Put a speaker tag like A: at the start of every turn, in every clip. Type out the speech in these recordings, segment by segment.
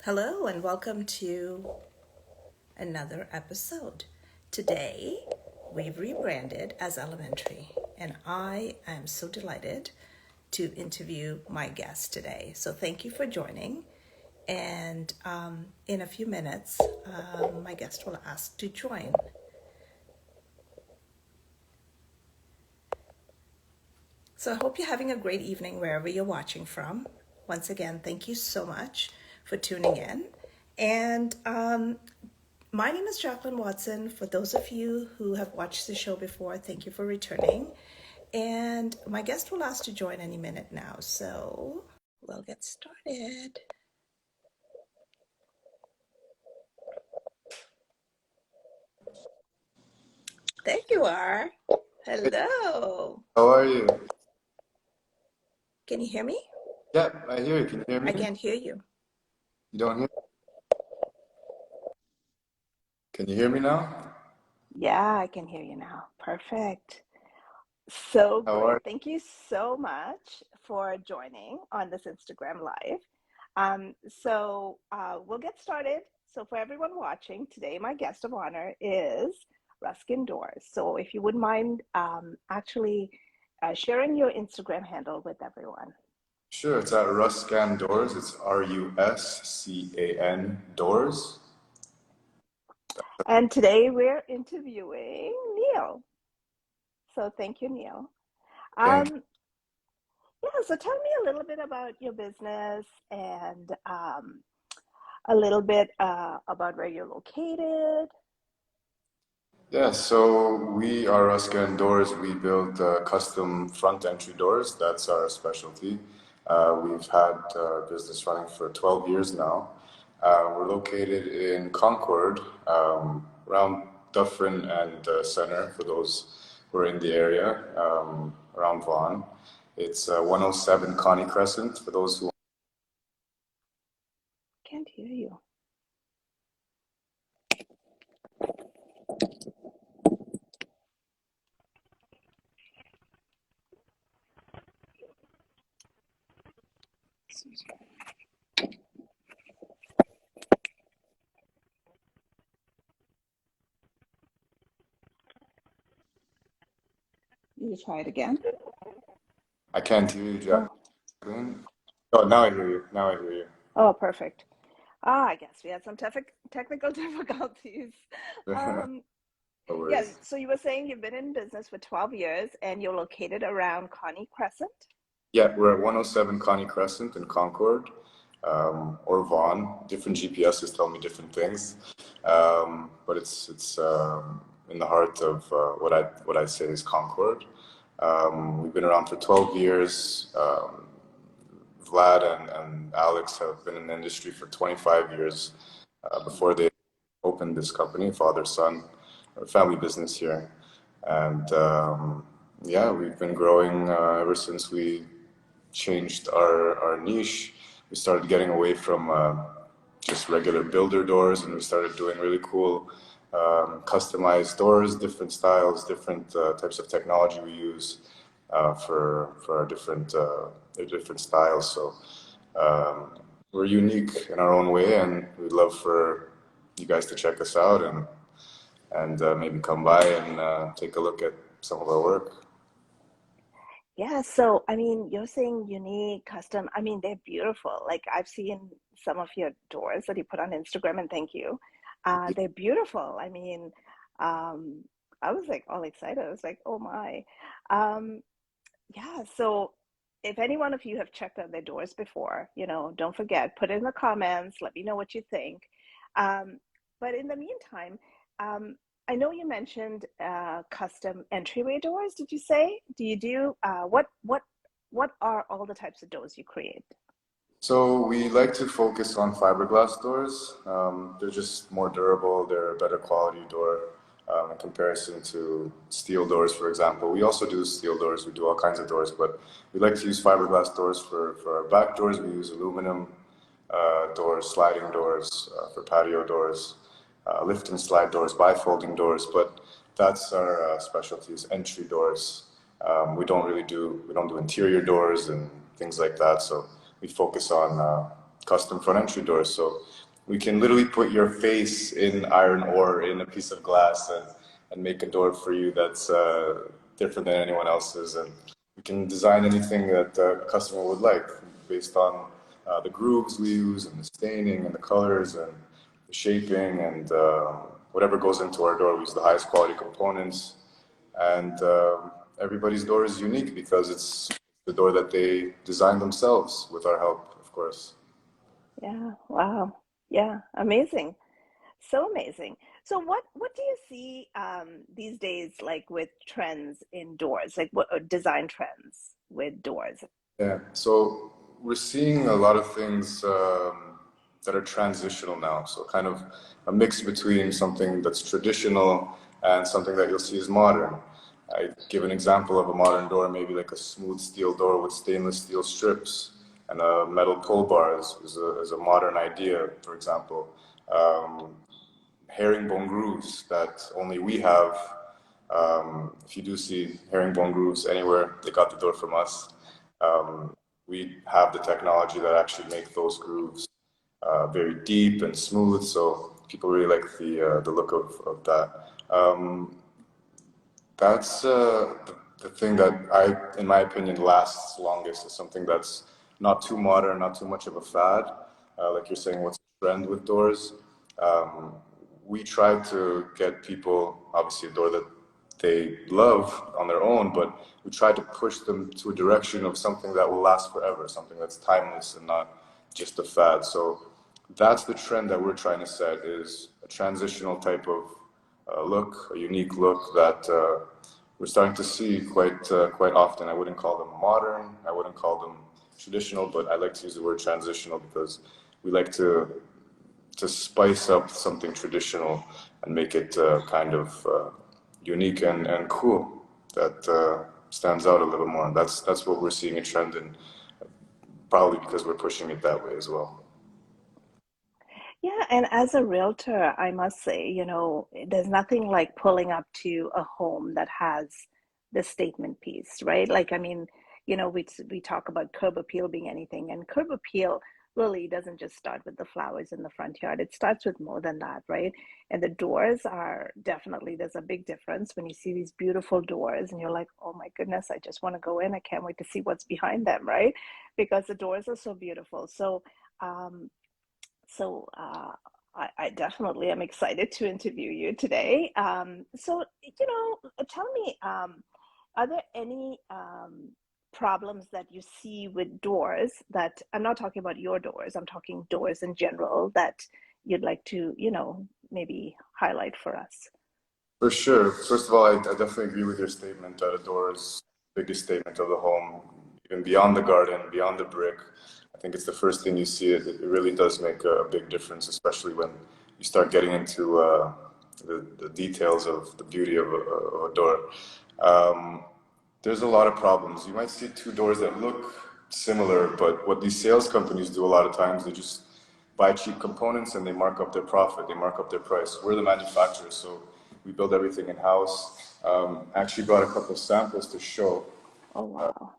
A: Hello, and welcome to another episode. Today, we've rebranded as Elementary, and I am so delighted to interview my guest today. So, thank you for joining. And in a few minutes, my guest will ask to join. So, I hope you're having a great evening wherever you're watching from. Once again, thank you so much for tuning in. And my name is Jacqueline Watson. For those of you who have watched the show before, thank you for returning. And my guest will ask to join any minute now. So we'll get started. There you are. Hello.
B: How are you?
A: Can you hear me?
B: Yeah, I hear you. Can you hear
A: I
B: me?
A: can't hear you.
B: You don't hear? Can you hear me now?
A: Yeah, I can hear you now. Perfect. So
B: How
A: great.
B: are
A: Thank you so much for joining on this Instagram Live. We'll get started. So for everyone watching, today my guest of honor is Ruscan Doors. So if you wouldn't mind actually sharing your Instagram handle with everyone.
B: Sure, it's at Ruscan Doors. It's Ruscan Doors.
A: And today we're interviewing Neal. So thank you, Neal.
B: Thank you.
A: Um, yeah, so tell me a little bit about your business and a little bit about where you're located.
B: Yeah, so we are Ruscan Doors. We build custom front entry doors. That's our specialty. We've had business running for 12 years now. We're located in Concord, around Dufferin and Center, for those who are in the area, around Vaughan. It's 107 Connie Crescent, for those who.
A: Can't hear you. You try it again.
B: I can't hear you,
A: Oh,
B: Jacqueline. Oh, now I hear you. Now I hear you.
A: oh, perfect. I guess we had some technical difficulties.
B: No
A: Um, yeah,
B: worries.
A: so you were saying you've been in business for 12 years and you're located around Connie Crescent?
B: Yeah, we're at 107 Connie Crescent in Concord, or Vaughan. Different GPSs tell me different things, but it's in the heart of what I say is Concord. We've been around for 12 years. Vlad and Alex have been in the industry for 25 years before they opened this company, father son, a family business here, and yeah, we've been growing ever since we changed our niche. We started getting away from just regular builder doors, and we started doing really cool customized doors, different styles, different types of technology we use for our different styles. So we're unique in our own way, and we'd love for you guys to check us out and maybe come by and take a look at some of our work.
A: Yeah, so I mean, you're saying unique, custom. I mean, they're beautiful. Like I've seen some of your doors that you put on Instagram, and thank you. They're beautiful. I mean, um, I was like all excited. I was like, oh my. Um, yeah, so if any one of you have checked out their doors before, don't forget, put it in the comments, let me know what you think. Um, but in the meantime, um, I know you mentioned custom entryway doors. Did you say? Do you do what are all the types of doors you create?
B: So we like to focus on fiberglass doors. They're just more durable. They're a better quality door in comparison to steel doors, for example. We also do steel doors. We do all kinds of doors, but we like to use fiberglass doors for our back doors. We use aluminum doors, sliding doors for patio doors, lift and slide doors, bifolding doors. But that's our specialty is entry doors. We don't do interior doors and things like that. So we focus on custom front entry doors. So we can literally put your face in iron ore in a piece of glass and make a door for you that's different than anyone else's. And we can design anything that a customer would like based on the grooves we use and the staining and the colors and the shaping and whatever goes into our door. We use the highest quality components. And everybody's door is unique because it's the door that they designed themselves with our help, of course.
A: Yeah, wow. Yeah, amazing. So amazing. So what do you see these days like with trends in doors? Like what design trends with doors?
B: Yeah, so we're seeing a lot of things that are transitional now. So kind of a mix between something that's traditional and something that you'll see is modern. I give an example of a modern door, maybe like a smooth steel door with stainless steel strips and a metal pull bar is a modern idea, for example. Um, Herringbone grooves that only we have. If you do see herringbone grooves anywhere, they got the door from us. Um, we have the technology that actually make those grooves very deep and smooth, so people really like the look of that. That's the thing that in my opinion, lasts longest is something that's not too modern, not too much of a fad. Like you're saying, what's the trend with doors? Um, we try to get people, obviously, a door that they love on their own, but we try to push them to a direction of something that will last forever, something that's timeless and not just a fad. So that's the trend that we're trying to set is a transitional type of look, a unique look that we're starting to see quite often. I wouldn't call them modern, I wouldn't call them traditional, but I like to use the word transitional because we like to spice up something traditional and make it kind of unique and cool that stands out a little more. And that's what we're seeing a trend in, probably because we're pushing it that way as well.
A: Yeah, and as a realtor, I must say, there's nothing like pulling up to a home that has the statement piece, right? Like, I mean, we talk about curb appeal being anything, and curb appeal really doesn't just start with the flowers in the front yard. It starts with more than that, right? And the doors are definitely, there's a big difference when you see these beautiful doors and you're like, oh my goodness, I just want to go in. I can't wait to see what's behind them, right? Because the doors are so beautiful. Um, so I definitely am excited to interview you today. Tell me, are there any problems that you see with doors that I'm not talking about your doors, I'm talking doors in general that you'd like to, maybe highlight for us?
B: For sure. First of all, I definitely agree with your statement that a door is the biggest statement of the home, even beyond the garden, beyond the brick. I think it's the first thing you see. It really does make a big difference, especially when you start getting into the details of the beauty of a door. Um, there's a lot of problems. You might see two doors that look similar, but what these sales companies do a lot of times, they just buy cheap components and they mark up their profit, they mark up their price. We're the manufacturers, so we build everything in-house. Actually brought a couple of samples to show
A: Oh, wow.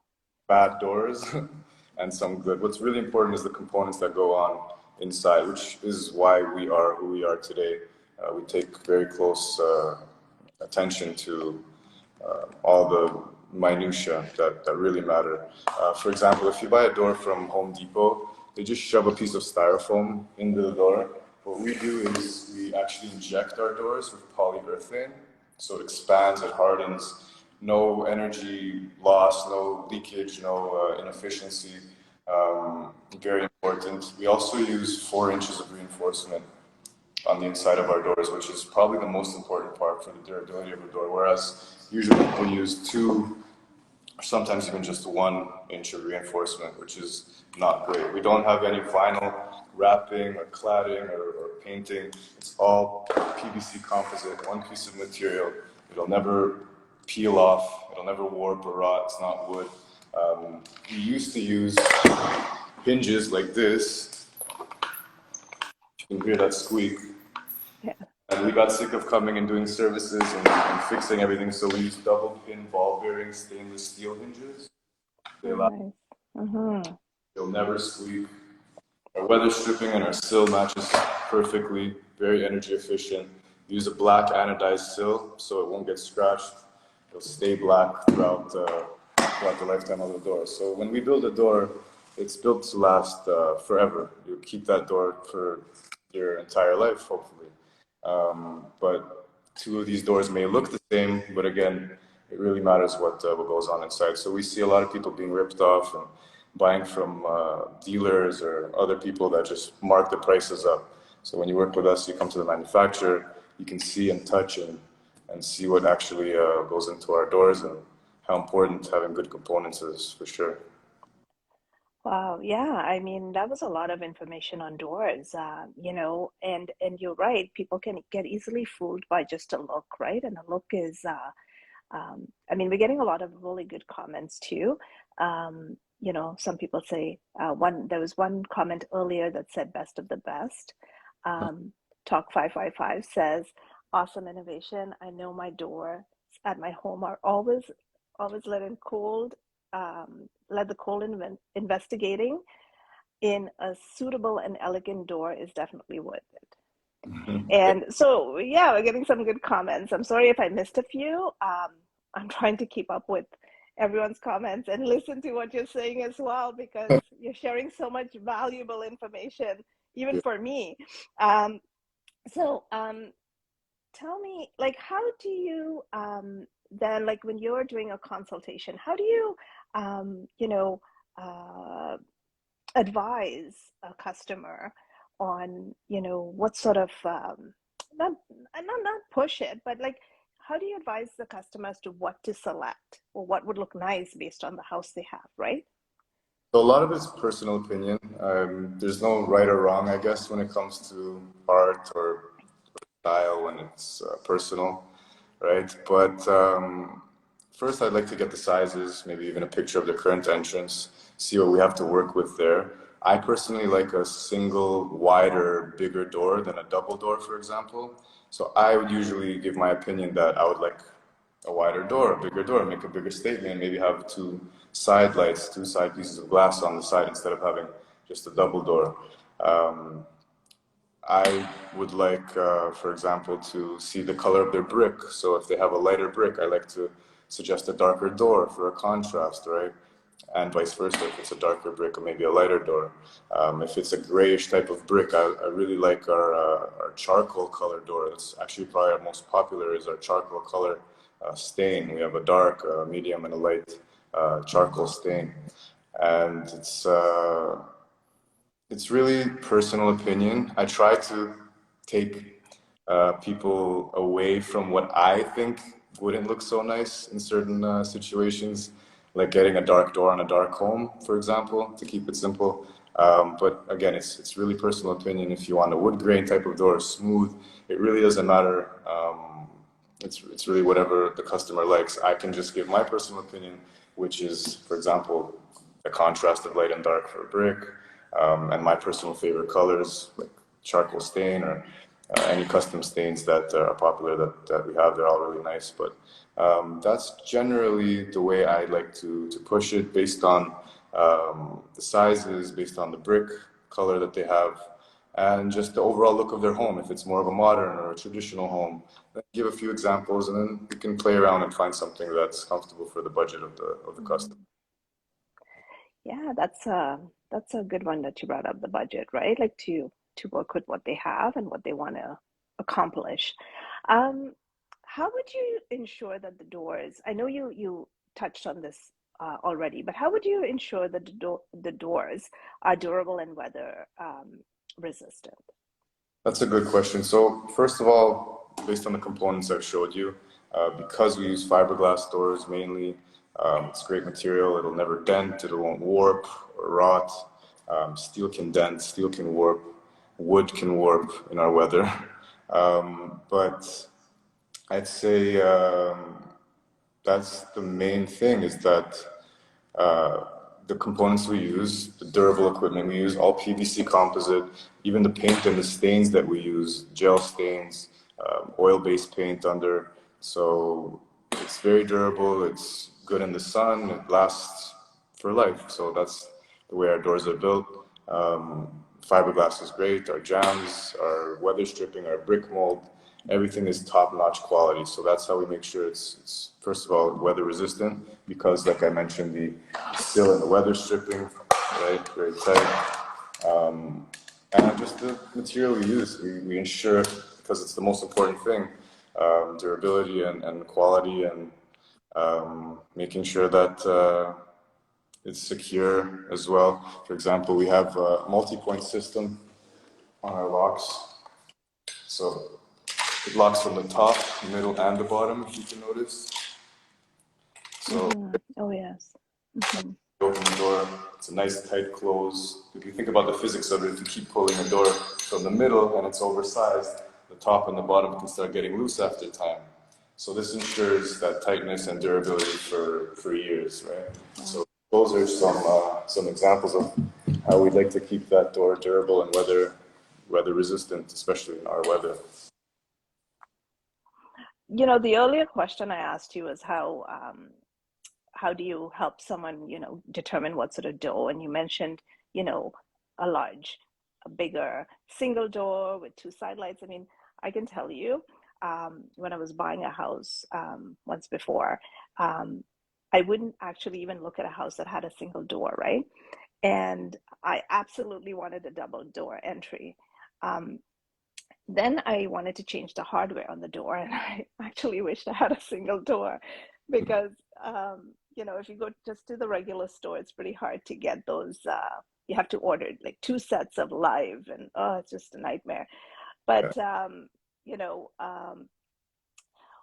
B: bad doors and some good. What's really important is the components that go on inside, which is why we are who we are today. We take very close attention to all the minutia that really matter. For example, if you buy a door from Home Depot, they just shove a piece of styrofoam into the door. What we do is we actually inject our doors with polyurethane, so it expands, it hardens, no energy loss, no leakage, no inefficiency. Very important. We also use 4 inches of reinforcement on the inside of our doors, which is probably the most important part for the durability of a door. Whereas usually people use 2, or sometimes even just 1 inch of reinforcement, which is not great. We don't have any vinyl wrapping or cladding or painting. It's all PVC composite, one piece of material. It'll never peel off. It'll never warp or rot. It's not wood. We used to use hinges like this. You can hear that squeak.
A: Yeah,
B: And we got sick of coming and doing services and fixing everything, so we used double pin ball bearing stainless steel hinges. They last,
A: nice. Hmm.
B: they'll never squeak. Our weather stripping and our sill matches perfectly, very energy efficient. Use a black anodized sill so it won't get scratched. It'll stay black throughout the lifetime of the door. So when we build a door, it's built to last forever. You keep that door for your entire life, hopefully. But two of these doors may look the same, but again, it really matters what goes on inside. So we see a lot of people being ripped off and buying from dealers or other people that just mark the prices up. So when you work with us, you come to the manufacturer, you can see and touch and see what actually goes into our doors and how important having good components is for sure.
A: Wow, yeah, I mean, that was a lot of information on doors, and you're right, people can get easily fooled by just a look, right? And the look is, I mean, we're getting a lot of really good comments too. Some people say, there was one comment earlier that said best of the best. Um, Talk 555 says, awesome innovation. I know my doors at my home are always let the cold investigating in a suitable and elegant door is definitely worth it. And so, yeah, we're getting some good comments. I'm sorry if I missed a few. I'm trying to keep up with everyone's comments and listen to what you're saying as well because you're sharing so much valuable information, even
B: Yeah.
A: for me. Um, so, tell me, like, how do you then, like, when you're doing a consultation, how do you, um, you know, uh, advise a customer on, what sort of not not push it, but like how do you advise the customers to what to select or what would look nice based on the house they have, right?
B: So a lot of it's personal opinion. There's no right or wrong, I guess, when it comes to art or style when it's personal, right? But first, I'd like to get the sizes, maybe even a picture of the current entrance, see what we have to work with there. I personally like a single, wider, bigger door than a double door, for example. So I would usually give my opinion that I would like a wider door, a bigger door, make a bigger statement, maybe have two side lights, two side pieces of glass on the side instead of having just a double door. Um, I would like, for example, to see the color of their brick. So if they have a lighter brick, I like to suggest a darker door for a contrast, right? And vice versa, if it's a darker brick or maybe a lighter door. If it's a grayish type of brick, I really like our charcoal color door. That's actually probably our most popular is our charcoal color stain. We have a dark, medium, and a light charcoal stain. And it's really personal opinion. I try to take people away from what I think wouldn't look so nice in certain situations, like getting a dark door on a dark home, for example, to keep it simple. But again, it's really personal opinion. If you want a wood grain type of door, smooth, it really doesn't matter. It's really whatever the customer likes. I can just give my personal opinion, which is, for example, a contrast of light and dark for a brick, and my personal favorite colors like charcoal stain or any custom stains that are popular that we have. They're all really nice, but that's generally the way I like to push it based on the sizes, based on the brick color that they have, and just the overall look of their home. If it's more of a modern or a traditional home, then give a few examples, and then we can play around and find something that's comfortable for the budget of the customer.
A: Mm. Yeah, that's a good one that you brought up, the budget, right? Like to work with what they have and what they want to accomplish. Um, how would you ensure that the doors, I know you touched on this already, but how would you ensure that the doors are durable and weather resistant?
B: That's a good question. So first of all, based on the components I've showed you, because we use fiberglass doors mainly, it's great material. It'll never dent. It won't warp or rot. Steel can dent. Steel can warp. Wood can warp in our weather. But I'd say that's the main thing is that uh, the components we use, the durable equipment we use, all PVC composite, even the paint and the stains that we use, gel stains, oil-based paint under. So it's very durable, it's good in the sun, it lasts for life. So that's the way our doors are built. fiberglass is great. Our jams, our weather stripping, our brick mold, everything is top-notch quality. So that's how we make sure it's first of all weather resistant, because like I mentioned, the sill and the weather stripping, right, very tight. And just the material we use, we ensure, because it's the most important thing, durability and quality, and making sure that it's secure as well. For example, we have a multi-point system on our locks. So it locks from the top, middle, and the bottom, if you can notice. So
A: Oh, yes.
B: you open the door, it's a nice tight close. If you think about the physics of it, if you keep pulling the door from the middle and it's oversized, the top and the bottom can start getting loose after time. So this ensures that tightness and durability for years, right?
A: Wow.
B: So those are some examples of how we'd like to keep that door durable and weather resistant, especially in our weather.
A: You know, the earlier question I asked you was how do you help someone, determine what sort of door? And you mentioned, you know, a bigger single door with two side lights. I mean, I can tell you, when I was buying a house once before, um, I wouldn't actually even look at a house that had a single door, right? And I absolutely wanted a double door entry. Um, then I wanted to change the hardware on the door, and I actually wished I had a single door because, if you go just to the regular store, it's pretty hard to get those. You have to order like two sets of live, and oh, it's just a nightmare.
B: Yeah.
A: But, you know, um,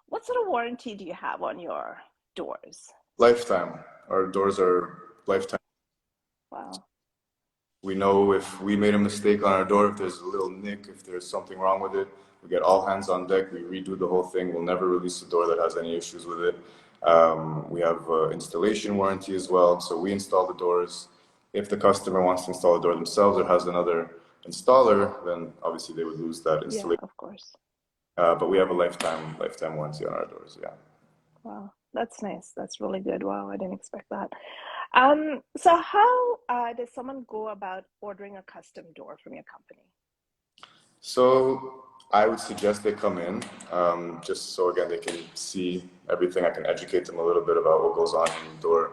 A: what sort of warranty do you have on your doors?
B: Lifetime. Our doors are lifetime.
A: Wow.
B: We know if we made a mistake on our door, if there's a little nick, if there's something wrong with it, we get all hands on deck. We redo the whole thing. We'll never release a door that has any issues with it. We have installation warranty as well. So we install the doors. If the customer wants to install the door themselves or has another installer, then obviously they would lose that
A: Yeah,
B: installation.
A: of course.
B: But we have a lifetime warranty on our doors. Yeah.
A: Wow, that's nice. That's really good. Wow, I didn't expect that. So how does someone go about ordering a custom door from your company?
B: So I would suggest they come in, just so again they can see everything. I can educate them a little bit about what goes on in the door.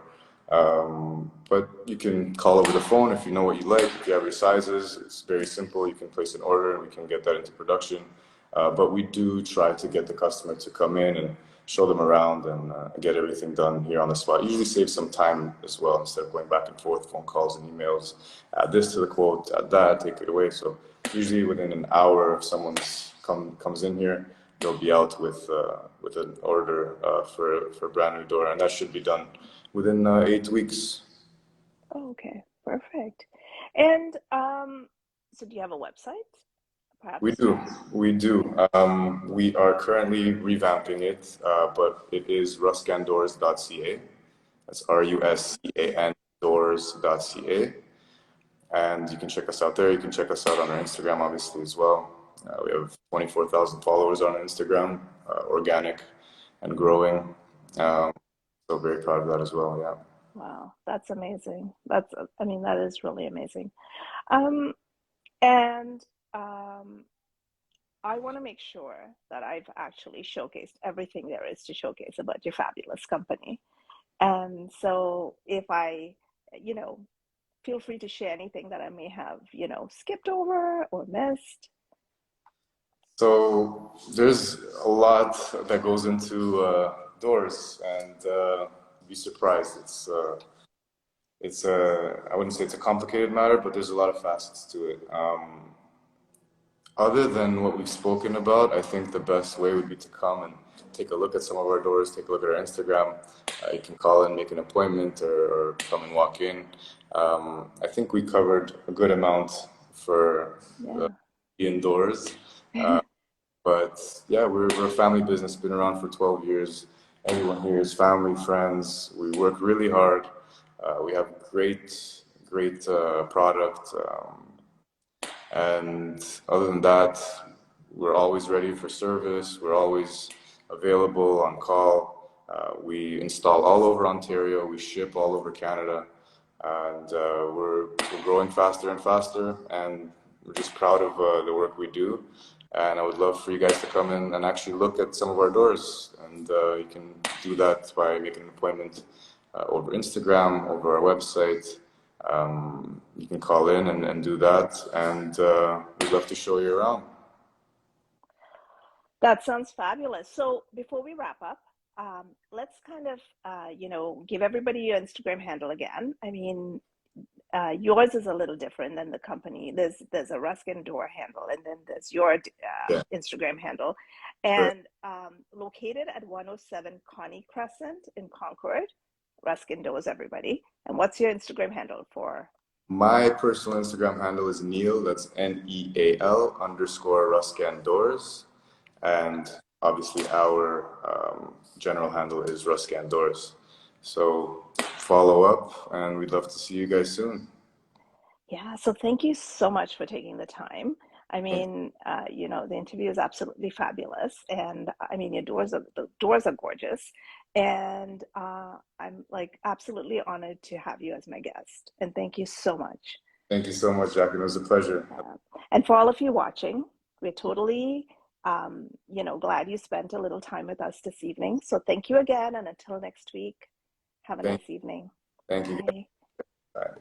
B: But you can call over the phone if you know what you like. If you have your sizes, it's very simple. You can place an order and we can get that into production. But we do try to get the customer to come in and show them around and get everything done here on the spot. Usually saves some time as well instead of going back and forth, phone calls and emails. Add this to the quote, add that, take it away. So usually within an hour, if someone comes in here, they'll be out with an order for a brand new door, and that should be done within 8 weeks.
A: Oh, okay, perfect. And so do you have a website?
B: We
A: Perhaps.
B: do, we do. We are currently revamping it, but it is ruscandoors.ca. That's RUSCAN doors.ca. And you can check us out there. You can check us out on our Instagram, obviously, as well. We have 24,000 followers on Instagram, organic and growing. So very proud of that as well. Yeah.
A: Wow, that's amazing. I mean, that is really amazing. Um, and I want to make sure that I've actually showcased everything there is to showcase about your fabulous company. And so if you know, feel free to share anything that I may have, skipped over or missed.
B: So there's a lot that goes into doors, and be surprised. I wouldn't say it's a complicated matter, but there's a lot of facets to it. Other than what we've spoken about, I think the best way would be to come and take a look at some of our doors, take a look at our Instagram. You can call and make an appointment or come and walk in. I think we covered a good amount for
A: Yeah.
B: indoors. But yeah, we're a family business, been around for 12 years. Everyone here is family, friends. We work really hard. We have great product. And other than that, we're always ready for service. We're always available on call. We install all over Ontario. We ship all over Canada. And we're growing faster and faster. And we're just proud of the work we do. And I would love for you guys to come in and actually look at some of our doors. And you can do that by making an appointment over Instagram, over our website. You can call in and do that. And we'd love to show you around.
A: That sounds fabulous. So before we wrap up, let's kind of, give everybody your Instagram handle again. I mean, yours is a little different than the company. There's a Ruscan door handle, and then there's your
B: Yeah,
A: Instagram handle,
B: correct.
A: and located at 107 Connie Crescent in Concord. Ruscan doors, everybody. And what's your Instagram handle for?
B: My personal Instagram handle is Neal, that's Neal underscore Ruscan Doors. And obviously, our general handle is Ruscan Doors. So follow up, and we'd love to see you guys soon.
A: Yeah, so thank you so much for taking the time. I
B: Thank
A: mean, the interview is absolutely fabulous, and I mean, the doors are gorgeous, and I'm like absolutely honored to have you as my guest. And thank you so much.
B: thank you so much, Jacqueline. It was a pleasure.
A: Uh, and for all of you watching, we're totally, glad you spent a little time with us this evening. So thank you again, and until next week, have a
B: Thank,
A: nice evening.
B: thank you.
A: Bye.
B: Guys. Bye.